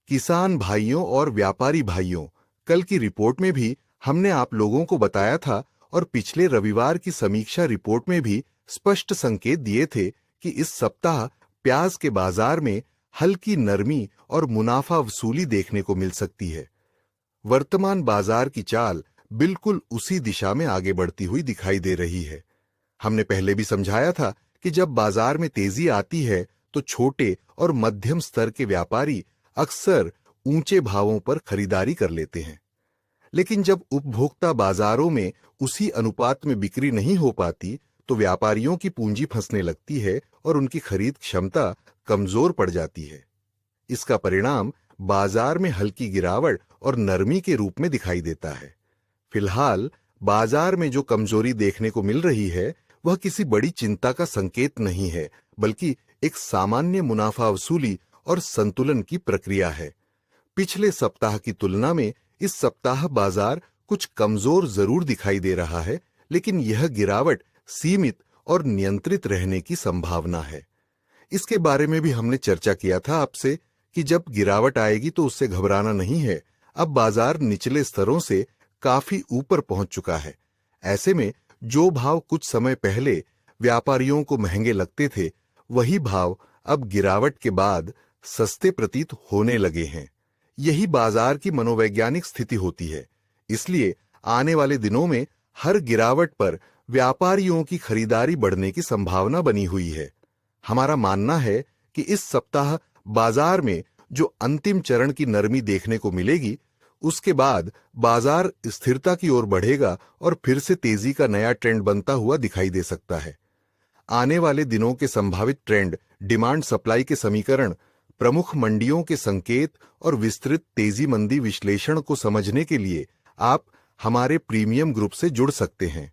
किसान भाइयों और व्यापारी भाइयों, कल की रिपोर्ट में भी हमने आप लोगों को बताया था और पिछले रविवार की समीक्षा रिपोर्ट में भी स्पष्ट संकेत दिए थे कि इस सप्ताह प्याज के बाजार में हल्की नरमी और मुनाफा वसूली देखने को मिल सकती है। वर्तमान बाजार की चाल बिल्कुल उसी दिशा में आगे बढ़ती हुई दिखाई दे रही है। हमने पहले भी समझाया था कि जब बाजार में तेजी आती है तो छोटे और मध्यम स्तर के व्यापारी अक्सर ऊंचे भावों पर खरीदारी कर लेते हैं, लेकिन जब उपभोक्ता बाजारों में उसी अनुपात में बिक्री नहीं हो पाती तो व्यापारियों की पूंजी फंसने लगती है और उनकी खरीद क्षमता कमजोर पड़ जाती है। इसका परिणाम बाजार में हल्की गिरावट और नरमी के रूप में दिखाई देता है। फिलहाल बाजार में जो कमजोरी देखने को मिल रही है वह किसी बड़ी चिंता का संकेत नहीं है, बल्कि एक सामान्य मुनाफा वसूली और संतुलन की प्रक्रिया है। पिछले सप्ताह की तुलना में इस सप्ताह बाजार कुछ कमजोर जरूर दिखाई दे रहा है, लेकिन यह गिरावट सीमित और नियंत्रित रहने की संभावना है। इसके बारे में भी हमने चर्चा किया था आपसे कि जब गिरावट आएगी तो उससे घबराना नहीं है। अब बाजार निचले स्तरों से काफी ऊपर पहुंच चुका है। ऐसे में जो भाव कुछ समय पहले व्यापारियों को महंगे लगते थे, वही भाव अब गिरावट के बाद सस्ते प्रतीत होने लगे हैं। यही बाजार की मनोवैज्ञानिक स्थिति होती है। इसलिए आने वाले दिनों में हर गिरावट पर व्यापारियों की खरीदारी बढ़ने की संभावना बनी हुई है। हमारा मानना है कि इस सप्ताह बाजार में जो अंतिम चरण की नरमी देखने को मिलेगी, उसके बाद बाजार स्थिरता की ओर बढ़ेगा और फिर से तेजी का नया ट्रेंड बनता हुआ दिखाई दे सकता है। आने वाले दिनों के संभावित ट्रेंड, डिमांड सप्लाई के समीकरण, प्रमुख मंडियों के संकेत और विस्तृत तेजी मंदी विश्लेषण को समझने के लिए आप हमारे प्रीमियम ग्रुप से जुड़ सकते हैं।